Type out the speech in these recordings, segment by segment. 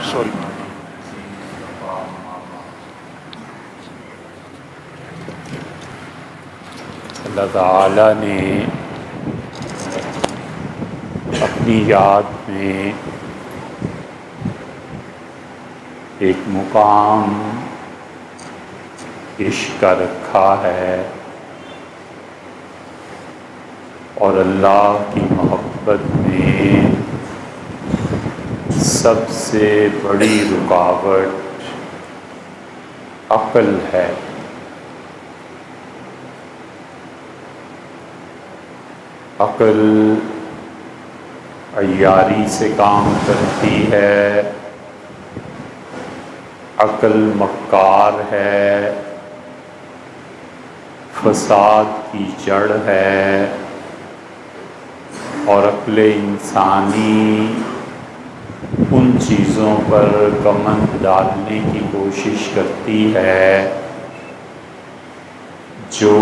Sorry اللہ تعالیٰ نے اپنی یاد میں ایک مقام عشق کا رکھا ہے، اور اللہ کی محبت میں سب سے بڑی رکاوٹ عقل ہے۔ عقل عیاری سے کام کرتی ہے، عقل مکار ہے، فساد کی جڑ ہے، اور عقل انسانی ان چیزوں پر کمند ڈالنے کی کوشش کرتی ہے جو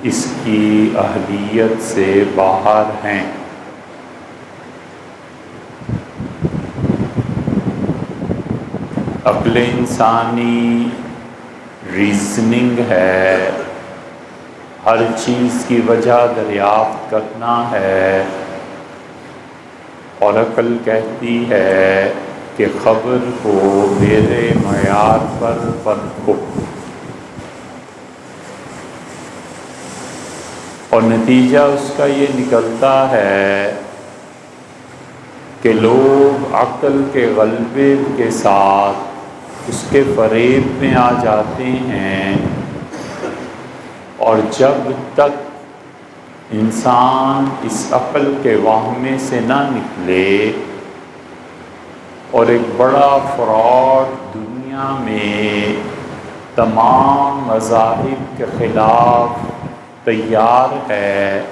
اس کی اہلیت سے باہر ہیں۔ عقل انسانی ریزننگ ہے، ہر چیز کی وجہ دریافت کرنا ہے، اور عقل کہتی ہے کہ خبر کو میرے معیار پر پرکھو، اور نتیجہ اس کا یہ نکلتا ہے کہ لوگ عقل کے غلبے کے ساتھ اس کے فریب میں آ جاتے ہیں، اور جب تک انسان اس عقل کے واہمے سے نہ نکلے اور ایک بڑا فراڈ دنیا میں تمام مذاہب کے خلاف تیار ہے،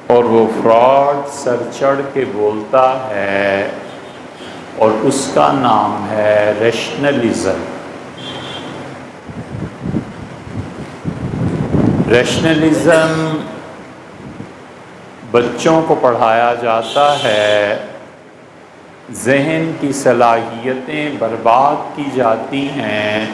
اور وہ فراڈ سر چڑھ کے بولتا ہے، اور اس کا نام ہے ریشنلزم۔ ریشنلزم بچوں کو پڑھایا جاتا ہے، ذہن کی صلاحیتیں برباد کی جاتی ہیں،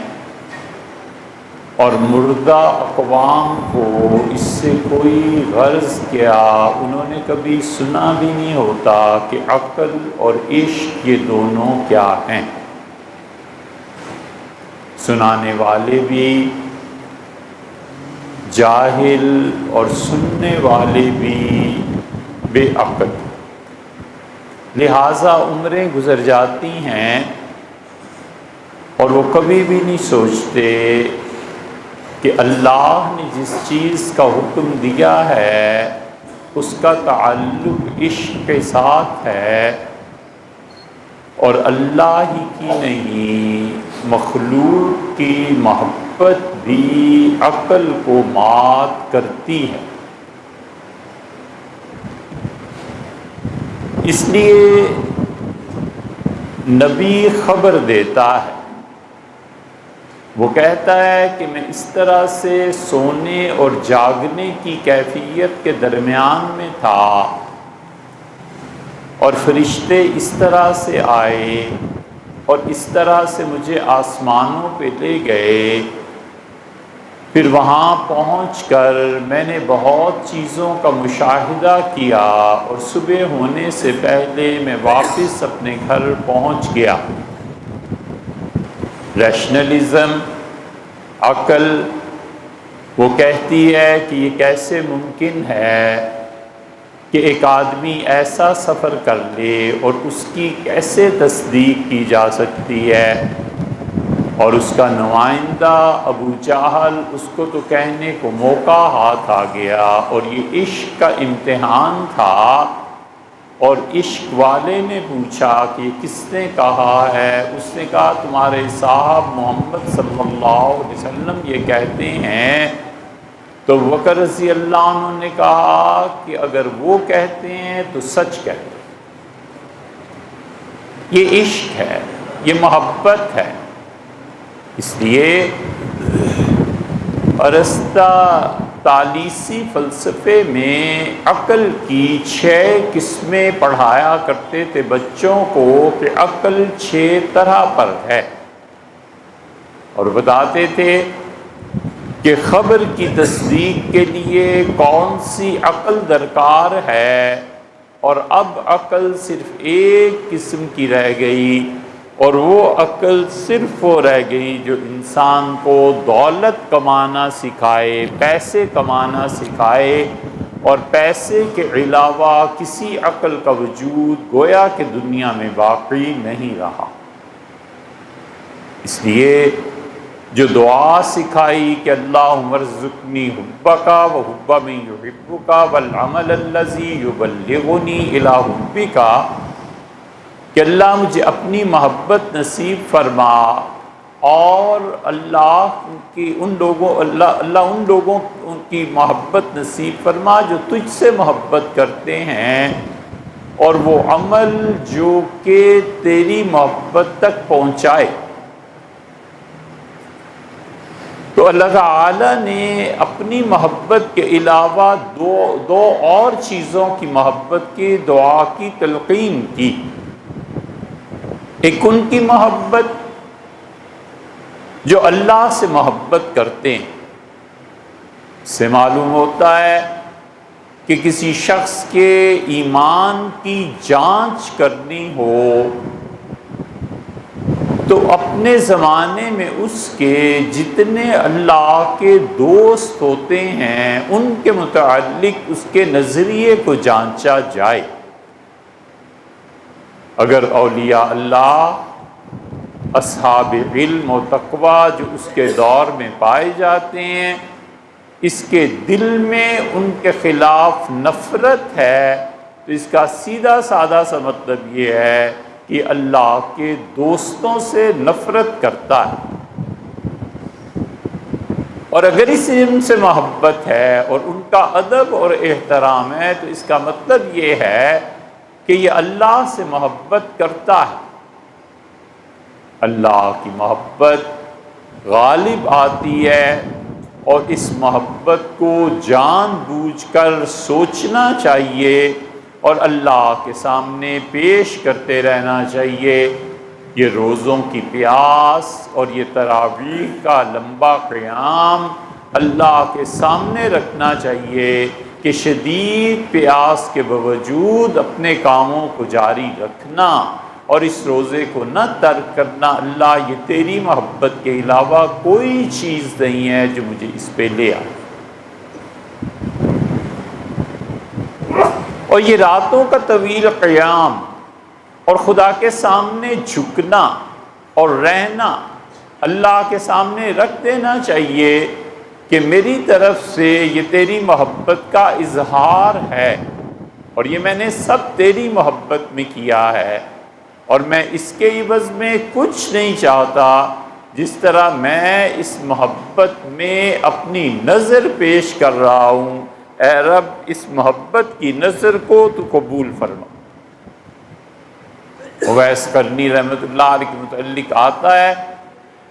اور مردہ اقوام کو اس سے کوئی غرض کیا، انہوں نے کبھی سنا بھی نہیں ہوتا کہ عقل اور عشق یہ دونوں کیا ہیں۔ سنانے والے بھی جاہل اور سننے والے بھی بے عقل، لہٰذا عمریں گزر جاتی ہیں اور وہ کبھی بھی نہیں سوچتے کہ اللہ نے جس چیز کا حکم دیا ہے اس کا تعلق عشق کے ساتھ ہے، اور اللہ ہی کی نہیں مخلوق کی محبت بھی عقل کو مات کرتی ہے۔ اس لیے نبی خبر دیتا ہے، وہ کہتا ہے کہ میں اس طرح سے سونے اور جاگنے کی کیفیت کے درمیان میں تھا، اور فرشتے اس طرح سے آئے اور اس طرح سے مجھے آسمانوں پہ لے گئے، پھر وہاں پہنچ کر میں نے بہت چیزوں کا مشاہدہ کیا، اور صبح ہونے سے پہلے میں واپس اپنے گھر پہنچ گیا۔ ریشنلزم، عقل، وہ کہتی ہے کہ یہ کیسے ممکن ہے کہ ایک آدمی ایسا سفر کر لے اور اس کی کیسے تصدیق کی جا سکتی ہے، اور اس کا نمائندہ ابو جہل اس کو تو کہنے کو موقع ہاتھ آ گیا، اور یہ عشق کا امتحان تھا، اور عشق والے نے پوچھا کہ کس نے کہا ہے؟ اس نے کہا تمہارے صاحب محمد صلی اللہ علیہ وسلم یہ کہتے ہیں۔ تو بکر رضی اللہ عنہ نے کہا کہ اگر وہ کہتے ہیں تو سچ کہتے ہیں۔ یہ عشق ہے، یہ محبت ہے۔ اس لیے ارستہ تالیسی فلسفے میں عقل کی 6 قسمیں پڑھایا کرتے تھے بچوں کو کہ عقل 6 طرح پر ہے، اور بتاتے تھے کہ خبر کی تصدیق کے لیے کون سی عقل درکار ہے، اور اب عقل صرف ایک قسم کی رہ گئی، اور وہ عقل صرف وہ رہ گئی جو انسان کو دولت کمانا سکھائے، پیسے کمانا سکھائے، اور پیسے کے علاوہ کسی عقل کا وجود گویا کہ دنیا میں باقی نہیں رہا۔ اس لیے جو دعا سکھائی کہ اللہم ارزقنی حبک و حب من یحبک والعمل الذی یبلغنی الی حبک، کہ اللہ مجھے اپنی محبت نصیب فرما، اور اللہ ان لوگوں کی محبت نصیب فرما جو تجھ سے محبت کرتے ہیں، اور وہ عمل جو کہ تیری محبت تک پہنچائے۔ تو اللہ تعالیٰ نے اپنی محبت کے علاوہ دو اور چیزوں کی محبت کی دعا کی تلقین کی۔ ایک ان کی محبت جو اللہ سے محبت کرتے ہیں، اس سے معلوم ہوتا ہے کہ کسی شخص کے ایمان کی جانچ کرنی ہو تو اپنے زمانے میں اس کے جتنے اللہ کے دوست ہوتے ہیں ان کے متعلق اس کے نظریے کو جانچا جائے۔ اگر اولیاء اللہ، اصحاب علم و تقوی جو اس کے دور میں پائے جاتے ہیں، اس کے دل میں ان کے خلاف نفرت ہے، تو اس کا سیدھا سادہ سا مطلب یہ ہے کہ اللہ کے دوستوں سے نفرت کرتا ہے۔ اور اگر اس علم سے محبت ہے اور ان کا ادب اور احترام ہے تو اس کا مطلب یہ ہے کہ یہ اللہ سے محبت کرتا ہے۔ اللہ کی محبت غالب آتی ہے، اور اس محبت کو جان بوجھ کر سوچنا چاہیے اور اللہ کے سامنے پیش کرتے رہنا چاہیے۔ یہ روزوں کی پیاس اور یہ تراویح کا لمبا قیام اللہ کے سامنے رکھنا چاہیے کہ شدید پیاس کے باوجود اپنے کاموں کو جاری رکھنا اور اس روزے کو نہ ترک کرنا۔ اللہ، یہ تیری محبت کے علاوہ کوئی چیز نہیں ہے جو مجھے اس پہ لے آئے۔ اور یہ راتوں کا طویل قیام اور خدا کے سامنے جھکنا اور رہنا اللہ کے سامنے رکھ دینا چاہیے کہ میری طرف سے یہ تیری محبت کا اظہار ہے، اور یہ میں نے سب تیری محبت میں کیا ہے، اور میں اس کے عوض میں کچھ نہیں چاہتا۔ جس طرح میں اس محبت میں اپنی نظر پیش کر رہا ہوں، اے رب اس محبت کی نظر کو تو قبول فرما۔ اویس قرنی رحمۃ اللہ علیہ کے متعلق آتا ہے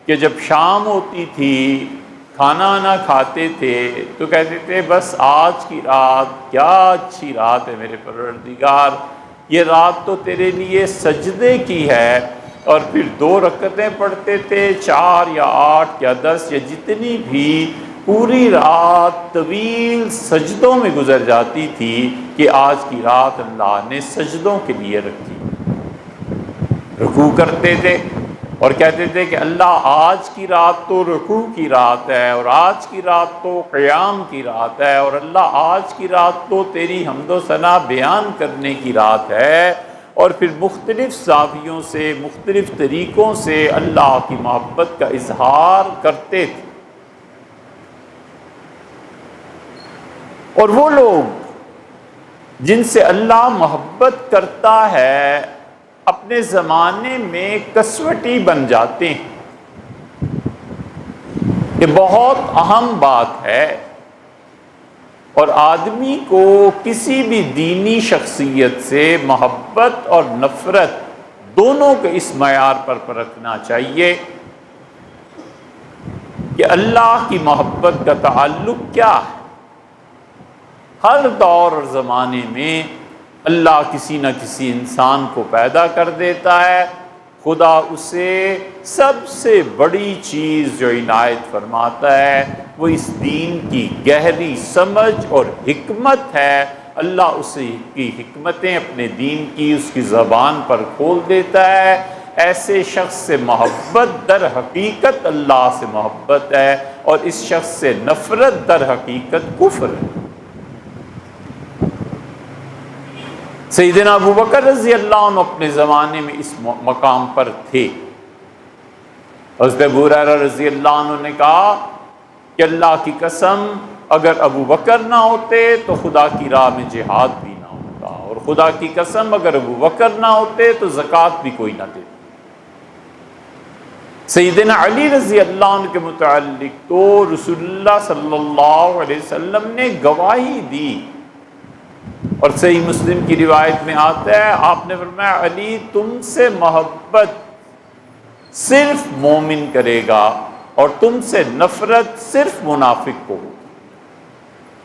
کہ جب شام ہوتی تھی، کھانا نہ کھاتے تھے تو کہتے تھے بس آج کی رات کیا اچھی رات ہے میرے پروردگار، یہ رات تو تیرے لیے سجدے کی ہے، اور پھر 2 رکعتیں پڑھتے تھے، 4 یا 8 یا 10 یا جتنی بھی، پوری رات طویل سجدوں میں گزر جاتی تھی کہ آج کی رات اللہ نے سجدوں کے لیے رکھی۔ رکوع کرتے تھے اور کہتے تھے کہ اللہ آج کی رات تو رکوع کی رات ہے، اور آج کی رات تو قیام کی رات ہے، اور اللہ آج کی رات تو تیری حمد و ثنا بیان کرنے کی رات ہے، اور پھر مختلف زاویوں سے مختلف طریقوں سے اللہ کی محبت کا اظہار کرتے تھے۔ اور وہ لوگ جن سے اللہ محبت کرتا ہے اپنے زمانے میں کسوٹی بن جاتے ہیں۔ یہ بہت اہم بات ہے، اور آدمی کو کسی بھی دینی شخصیت سے محبت اور نفرت دونوں کے اس معیار پر پرکھنا چاہیے کہ اللہ کی محبت کا تعلق کیا ہے۔ ہر دور اور زمانے میں اللہ کسی نہ کسی انسان کو پیدا کر دیتا ہے، خدا اسے سب سے بڑی چیز جو عنایت فرماتا ہے وہ اس دین کی گہری سمجھ اور حکمت ہے۔ اللہ اسے کی حکمتیں اپنے دین کی اس کی زبان پر کھول دیتا ہے۔ ایسے شخص سے محبت در حقیقت اللہ سے محبت ہے، اور اس شخص سے نفرت در حقیقت کفر ہے۔ سیدنا ابو بکر رضی اللہ عنہ اپنے زمانے میں اس مقام پر تھے۔ حضرت ابو ہریرہ رضی اللہ عنہ نے کہا کہ اللہ کی قسم اگر ابو بکر نہ ہوتے تو خدا کی راہ میں جہاد بھی نہ ہوتا، اور خدا کی قسم اگر ابو بکر نہ ہوتے تو زکوٰۃ بھی کوئی نہ دیتا۔ سیدنا علی رضی اللہ عنہ کے متعلق تو رسول اللہ صلی اللہ علیہ وسلم نے گواہی دی، اور صحیح مسلم کی روایت میں آتا ہے آپ نے فرمایا علی تم سے محبت صرف مومن کرے گا اور تم سے نفرت صرف منافق کو ہوگی۔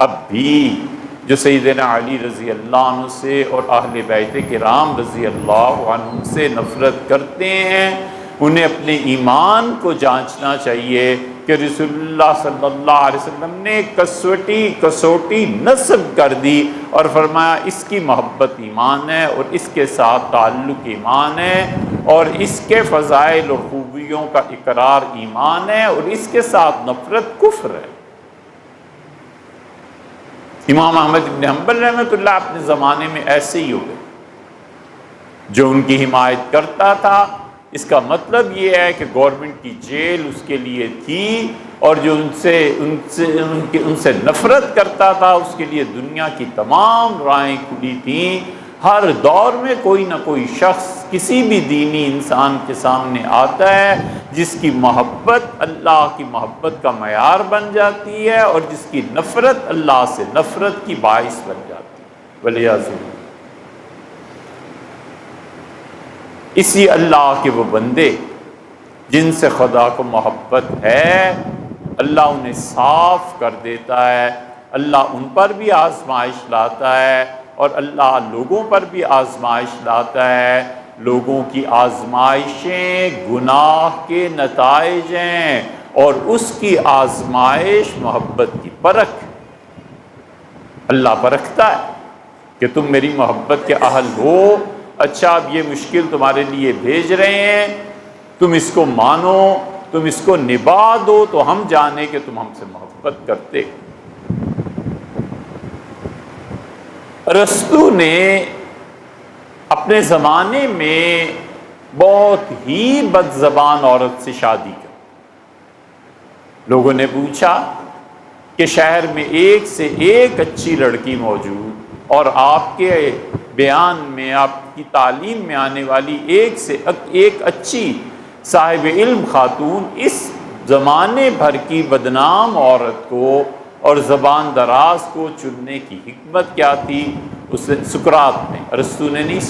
اب بھی جو سیدنا علی رضی اللہ عنہ سے اور اہل بیت کرام رضی اللہ عنہم سے نفرت کرتے ہیں، انہیں اپنے ایمان کو جانچنا چاہیے کہ رسول اللہ صلی اللہ علیہ وسلم نے کسوٹی نصب کر دی اور فرمایا اس کی محبت ایمان ہے، اور اس کے ساتھ تعلق ایمان ہے، اور اس کے فضائل اور خوبیوں کا اقرار ایمان ہے، اور اس کے ساتھ نفرت کفر ہے۔ امام احمد بن حنبل رحمۃ اللہ اپنے زمانے میں ایسے ہی ہو گئے، جو ان کی حمایت کرتا تھا اس کا مطلب یہ ہے کہ گورنمنٹ کی جیل اس کے لیے تھی، اور جو ان سے نفرت کرتا تھا اس کے لیے دنیا کی تمام راہیں کھلی تھیں۔ ہر دور میں کوئی نہ کوئی شخص کسی بھی دینی انسان کے سامنے آتا ہے جس کی محبت اللہ کی محبت کا معیار بن جاتی ہے، اور جس کی نفرت اللہ سے نفرت کی باعث بن جاتی ہے، والعیاذ باللہ۔ اسی اللہ کے وہ بندے جن سے خدا کو محبت ہے، اللہ انہیں صاف کر دیتا ہے، اللہ ان پر بھی آزمائش لاتا ہے، اور اللہ لوگوں پر بھی آزمائش لاتا ہے۔ لوگوں کی آزمائشیں گناہ کے نتائج ہیں، اور اس کی آزمائش محبت کی پرکھ۔ اللہ پرکھتا ہے کہ تم میری محبت کے اہل ہو، اچھا اب یہ مشکل تمہارے لیے بھیج رہے ہیں، تم اس کو مانو، تم اس کو نبھا دو تو ہم جانے کہ تم ہم سے محبت کرتے۔ ارسطو نے اپنے زمانے میں بہت ہی بد زبان عورت سے شادی کی۔ لوگوں نے پوچھا کہ شہر میں ایک سے ایک اچھی لڑکی موجود، اور آپ کے بیان میں آپ کی تعلیم میں آنے والی ایک سے ایک اچھی صاحب علم خاتون، اس زمانے بھر کی بدنام عورت کو اور زبان دراز کو چننے کی حکمت کیا تھی؟ سقراط نے، ارسطو نے نہیں،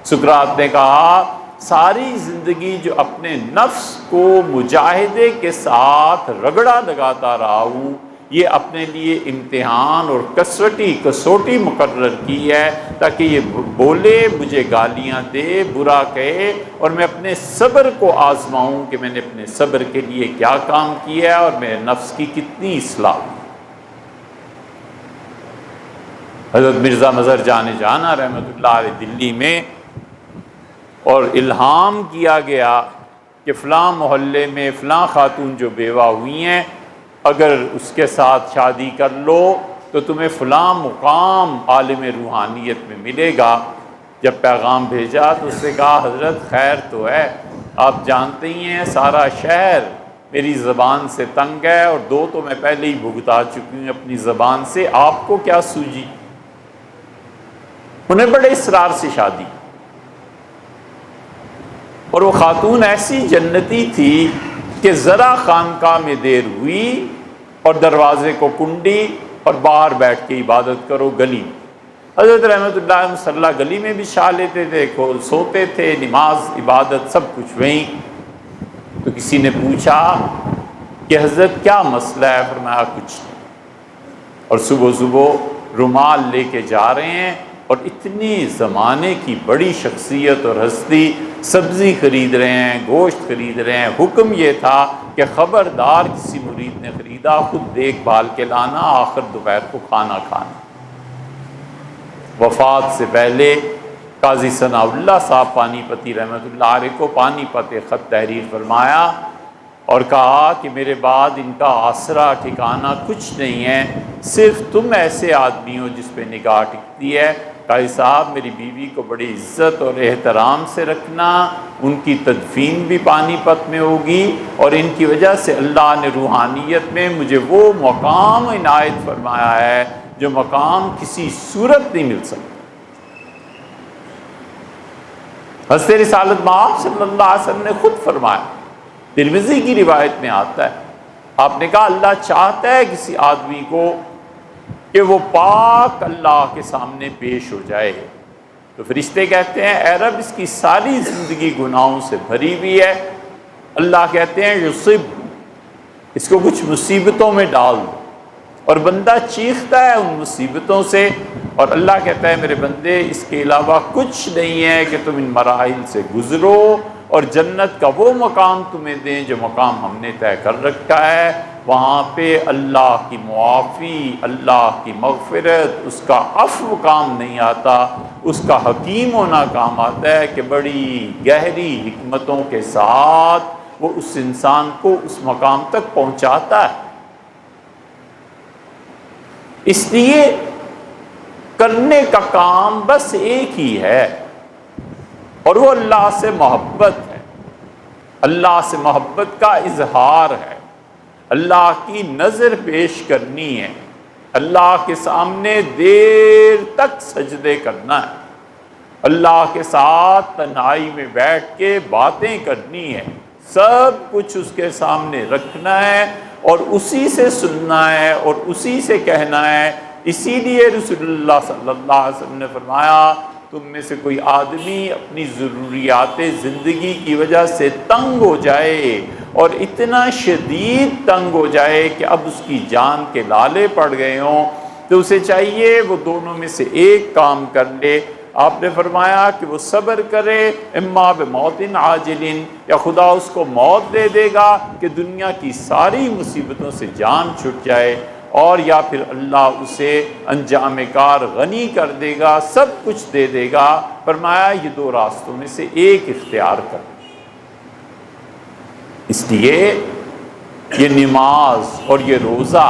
سقراط نے کہا ساری زندگی جو اپنے نفس کو مجاہدے کے ساتھ رگڑا لگاتا رہا ہوں، یہ اپنے لیے امتحان اور کسوٹی مقرر کی ہے تاکہ یہ بولے، مجھے گالیاں دے، برا کہے، اور میں اپنے صبر کو آزماؤں کہ میں نے اپنے صبر کے لیے کیا کام کیا ہے اور میرے نفس کی کتنی اصلاح۔ حضرت مرزا مظہر جان جانا رحمۃ اللہ علیہ دلی میں، اور الہام کیا گیا کہ فلاں محلے میں فلاں خاتون جو بیوہ ہوئی ہیں، اگر اس کے ساتھ شادی کر لو تو تمہیں فلاں مقام عالم روحانیت میں ملے گا۔ جب پیغام بھیجا تو اس سے کہا حضرت خیر تو ہے، آپ جانتے ہی ہیں سارا شہر میری زبان سے تنگ ہے، اور دو تو میں پہلے ہی بھگتا چکی ہوں اپنی زبان سے، آپ کو کیا سوجی؟ انہیں بڑے اصرار سے شادی، اور وہ خاتون ایسی جنتی تھی کہ ذرا خانقاہ میں دیر ہوئی اور دروازے کو کنڈی اور باہر بیٹھ کے عبادت کرو گلی میں۔ حضرت رحمۃ اللہ علیہ مصلہ گلی میں بچھا لیتے تھے، سوتے تھے، نماز عبادت سب کچھ وہیں۔ تو کسی نے پوچھا کہ حضرت کیا مسئلہ ہے؟ فرمایا کچھ نہیں۔ اور صبح صبح رومال لے کے جا رہے ہیں، اور اتنی زمانے کی بڑی شخصیت اور ہستی سبزی خرید رہے ہیں، گوشت خرید رہے ہیں۔ حکم یہ تھا کہ خبردار کسی مرید نے خریدا خود دیکھ بھال کے لانا، آخر دوپہر کو کھانا کھانا۔ وفات سے پہلے قاضی ثناء اللہ صاحب پانی پتی رحمۃ اللہ علیہ کو پانی پت خط تحریر فرمایا اور کہا کہ میرے بعد ان کا آسرا ٹھکانہ کچھ نہیں ہے، صرف تم ایسے آدمی ہو جس پہ نگاہ ٹکتی ہے۔ قاضی صاحب میری بیوی کو بڑی عزت اور احترام سے رکھنا، ان کی تدفین بھی پانی پت میں ہوگی، اور ان کی وجہ سے اللہ نے روحانیت میں مجھے وہ مقام عنایت فرمایا ہے جو مقام کسی صورت نہیں مل سکتا۔ حضرت رسالت مآب صلی اللہ علیہ وسلم نے خود فرمایا، ترمذی کی روایت میں آتا ہے، آپ نے کہا اللہ چاہتا ہے کسی آدمی کو کہ وہ پاک اللہ کے سامنے پیش ہو جائے، تو فرشتے کہتے ہیں اے رب اس کی ساری زندگی گناہوں سے بھری ہوئی ہے، اللہ کہتے ہیں یصب، اس کو کچھ مصیبتوں میں ڈال دو، اور بندہ چیختا ہے ان مصیبتوں سے، اور اللہ کہتا ہے میرے بندے اس کے علاوہ کچھ نہیں ہے کہ تم ان مراحل سے گزرو اور جنت کا وہ مقام تمہیں دیں جو مقام ہم نے طے کر رکھا ہے۔ وہاں پہ اللہ کی معافی، اللہ کی مغفرت، اس کا عفو کام نہیں آتا، اس کا حکیم ہونا کام آتا ہے کہ بڑی گہری حکمتوں کے ساتھ وہ اس انسان کو اس مقام تک پہنچاتا ہے۔ اس لیے کرنے کا کام بس ایک ہی ہے، اور وہ اللہ سے محبت ہے، اللہ سے محبت کا اظہار ہے، اللہ کی نظر پیش کرنی ہے، اللہ کے سامنے دیر تک سجدے کرنا ہے، اللہ کے ساتھ تنہائی میں بیٹھ کے باتیں کرنی ہے، سب کچھ اس کے سامنے رکھنا ہے اور اسی سے سننا ہے اور اسی سے کہنا ہے۔ اسی لیے رسول اللہ صلی اللہ علیہ وسلم نے فرمایا تم میں سے کوئی آدمی اپنی ضروریات زندگی کی وجہ سے تنگ ہو جائے اور اتنا شدید تنگ ہو جائے کہ اب اس کی جان کے لالے پڑ گئے ہوں، تو اسے چاہیے وہ دونوں میں سے ایک کام کر لے۔ آپ نے فرمایا کہ وہ صبر کرے، اما بموت عاجل، یا خدا اس کو موت دے دے گا کہ دنیا کی ساری مصیبتوں سے جان چھٹ جائے، اور یا پھر اللہ اسے انجام کار غنی کر دے گا، سب کچھ دے دے گا۔ فرمایا یہ دو راستوں میں سے ایک اختیار کر۔ اس لیے یہ نماز اور یہ روزہ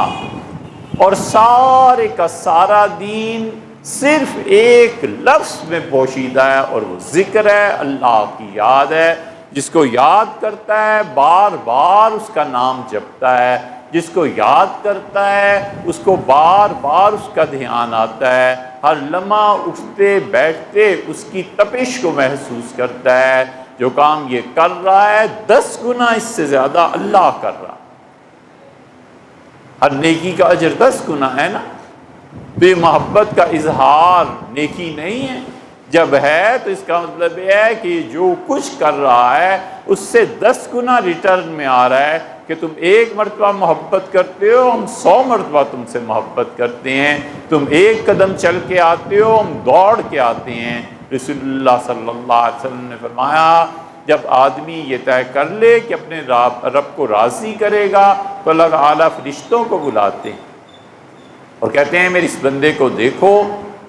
اور سارے کا سارا دین صرف ایک لفظ میں پوشیدہ ہے، اور وہ ذکر ہے، اللہ کی یاد ہے۔ جس کو یاد کرتا ہے بار بار اس کا نام جپتا ہے، جس کو یاد کرتا ہے اس کو بار بار اس کا دھیان آتا ہے، ہر لمحہ اٹھتے بیٹھتے اس کی تپش کو محسوس کرتا ہے۔ جو کام یہ کر رہا ہے 10 گنا اس سے زیادہ اللہ کر رہا ہے، ہر نیکی کا اجر 10 گنا ہے نا۔ تو یہ محبت کا اظہار نیکی نہیں ہے؟ جب ہے تو اس کا مطلب یہ ہے کہ جو کچھ کر رہا ہے اس سے 10 گنا ریٹرن میں آ رہا ہے کہ تم 1 مرتبہ محبت کرتے ہو، ہم 100 مرتبہ تم سے محبت کرتے ہیں، تم 1 قدم چل کے آتے ہو، ہم دوڑ کے آتے ہیں۔ رسول اللہ صلی اللہ علیہ وسلم نے فرمایا جب آدمی یہ طے کر لے کہ اپنے رب کو راضی کرے گا تو اللہ تعالیٰ فرشتوں کو بلاتے ہیں اور کہتے ہیں میرے اس بندے کو دیکھو،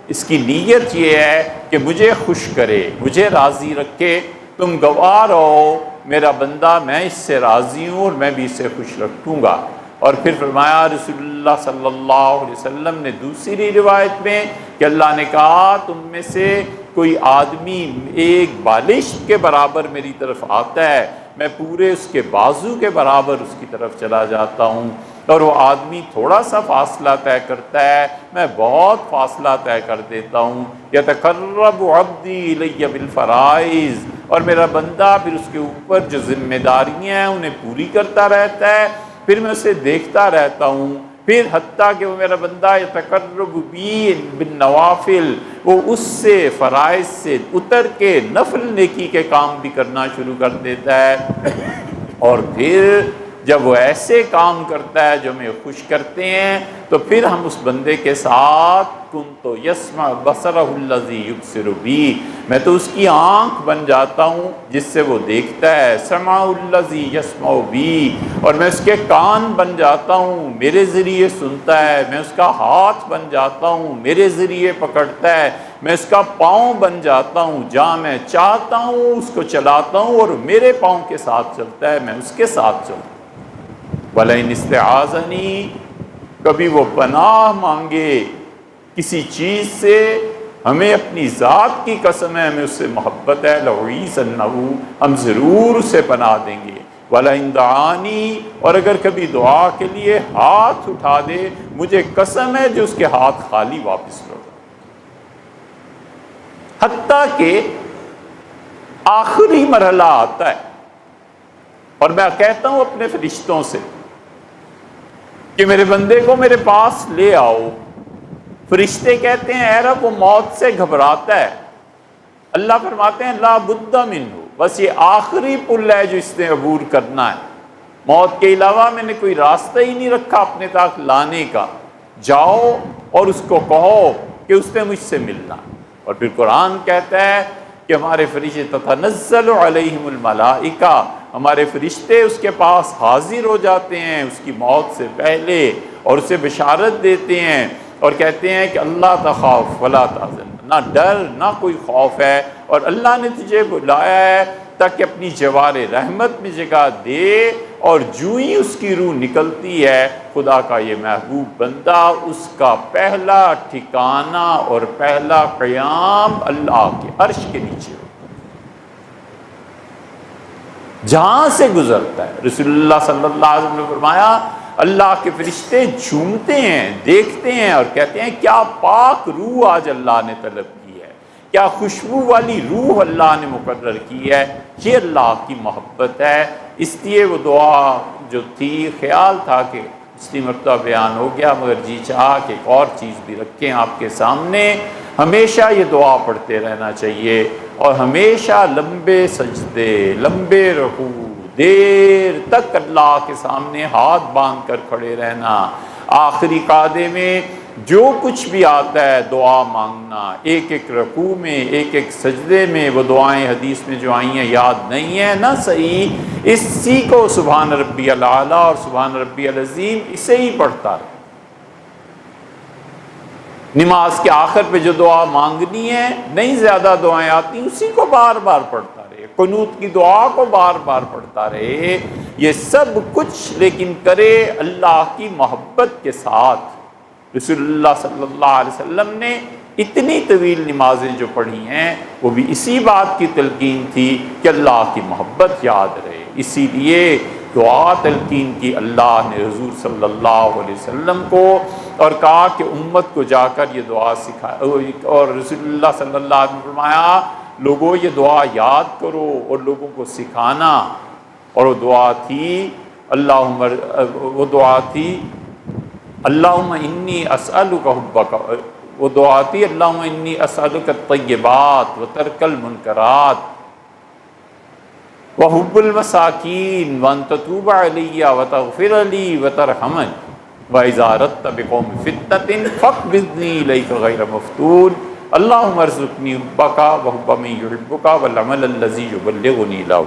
اس کی نیت یہ ہے کہ مجھے خوش کرے، مجھے راضی رکھے، تم گواہ رہو میرا بندہ میں اس سے راضی ہوں اور میں بھی اسے خوش رکھوں گا۔ اور پھر فرمایا رسول اللہ صلی اللہ علیہ وسلم نے دوسری روایت میں کہ اللہ نے کہا تم میں سے کوئی آدمی ایک بالشت کے برابر میری طرف آتا ہے، میں پورے اس کے بازو کے برابر اس کی طرف چلا جاتا ہوں، اور وہ آدمی تھوڑا سا فاصلہ طے کرتا ہے میں بہت فاصلہ طے کر دیتا ہوں۔ یتقرب عبدی الی بالفرائض، اور میرا بندہ پھر اس کے اوپر جو ذمہ داریاں ہیں انہیں پوری کرتا رہتا ہے، پھر میں اسے دیکھتا رہتا ہوں، پھر حتیٰ کہ وہ میرا بندہ یتقرب بی بالنوافل، وہ اس سے فرائض سے اتر کے نفل نیکی کے کام بھی کرنا شروع کر دیتا ہے، اور پھر جب وہ ایسے کام کرتا ہے جو ہمیں خوش کرتے ہیں تو پھر ہم اس بندے کے ساتھ کنت یسمع بصرہ الذی یبصر بی، میں تو اس کی آنکھ بن جاتا ہوں جس سے وہ دیکھتا ہے، سمع الذی یسمع بی، اور میں اس کے کان بن جاتا ہوں میرے ذریعے سنتا ہے، میں اس کا ہاتھ بن جاتا ہوں میرے ذریعے پکڑتا ہے، میں اس کا پاؤں بن جاتا ہوں، جہاں میں چاہتا ہوں اس کو چلاتا ہوں اور میرے پاؤں کے ساتھ چلتا ہے، میں اس کے ساتھ چلتا ہوں۔ وَلَئِنِ اسْتَعَاذَنِي، کبھی وہ پناہ مانگے کسی چیز سے، ہمیں اپنی ذات کی قسم ہے ہمیں اس سے محبت ہے، لَأُعِيذَنَّهُ، ہم ضرور اسے پناہ دیں گے۔ وَلَئِن دَعَانِي، اور اگر کبھی دعا کے لیے ہاتھ اٹھا دے، مجھے قسم ہے جو اس کے ہاتھ خالی واپس لوٹا، حتیٰ کہ آخری مرحلہ آتا ہے اور میں کہتا ہوں اپنے فرشتوں سے کہ میرے بندے کو میرے پاس لے آؤ، فرشتے کہتے ہیں اے رب وہ موت سے گھبراتا ہے، اللہ فرماتے ہیں لا بد منہ، بس یہ آخری پل ہے جو اس نے عبور کرنا ہے، موت کے علاوہ میں نے کوئی راستہ ہی نہیں رکھا اپنے تک لانے کا، جاؤ اور اس کو کہو کہ اس نے مجھ سے ملنا۔ اور پھر قرآن کہتا ہے کہ ہمارے فرشتے تتنزل علیہم الملائکہ، ہمارے فرشتے اس کے پاس حاضر ہو جاتے ہیں اس کی موت سے پہلے اور اسے بشارت دیتے ہیں اور کہتے ہیں کہ اللہ تخاف ولا تحزن، نہ ڈر نہ کوئی خوف ہے، اور اللہ نے تجھے بلایا ہے تاکہ اپنی جوار رحمت میں جگہ دے، اور جو ہی اس کی روح نکلتی ہے خدا کا یہ محبوب بندہ اس کا پہلا ٹھکانہ اور پہلا قیام اللہ کے عرش کے نیچے ہو، جہاں سے گزرتا ہے۔ رسول اللہ صلی اللہ علیہ وسلم نے فرمایا اللہ کے فرشتے جھومتے ہیں، دیکھتے ہیں اور کہتے ہیں کیا پاک روح آج اللہ نے طلب کی ہے، کیا خوشبو والی روح اللہ نے مقرر کی ہے، یہ اللہ کی محبت ہے۔ اس لیے وہ دعا جو تھی، خیال تھا کہ پچھلی مرتبہ بیان ہو گیا مگر جی چاہا کہ ایک اور چیز بھی رکھیں آپ کے سامنے، ہمیشہ یہ دعا پڑھتے رہنا چاہیے اور ہمیشہ لمبے سجدے، لمبے رکوع، دیر تک اللہ کے سامنے ہاتھ باندھ کر کھڑے رہنا، آخری قعدے میں جو کچھ بھی آتا ہے دعا مانگنا، ایک ایک رکوع میں، ایک ایک سجدے میں، وہ دعائیں حدیث میں جو آئی ہیں یاد نہیں ہیں نہ صحیح، اسی کو سبحان ربی الاعلیٰ اور سبحان ربی العظیم اسے ہی پڑھتا رہے۔ نماز کے آخر پہ جو دعا مانگنی ہے، نہیں زیادہ دعائیں آتی، اسی کو بار بار پڑھتا رہے، قنوت کی دعا کو بار بار پڑھتا رہے، یہ سب کچھ لیکن کرے اللہ کی محبت کے ساتھ۔ رسول اللہ صلی اللہ علیہ وسلم نے اتنی طویل نمازیں جو پڑھی ہیں وہ بھی اسی بات کی تلقین تھی کہ اللہ کی محبت یاد رہے، اسی لیے دعا تلقین کی اللہ نے حضور صلی اللہ علیہ وسلم کو، اور کہا کہ امت کو جا کر یہ دعا سکھا، اور رسول اللہ صلی اللہ علیہ وسلم نے فرمایا لوگوں یہ دعا یاد کرو اور لوگوں کو سکھانا، اور وہ دعا تھی اللہم انی اسألک حبک، وہ دعا تھی اللہم انی اسألک الطیبات وترک المنکرات وحب المساکین وان تتوب علی وتغفر لی وترحمن وَإِذَا أَرَدْتَ بِقَوْمٍ فِتْنَةٍ فَاقْبِضْنِي إِلَيْكَ غَيْرَ مَفْتُونٍ اللہم ارزقنی حبک وحب من یحبک والعمل الذی یبلغنی لہ۔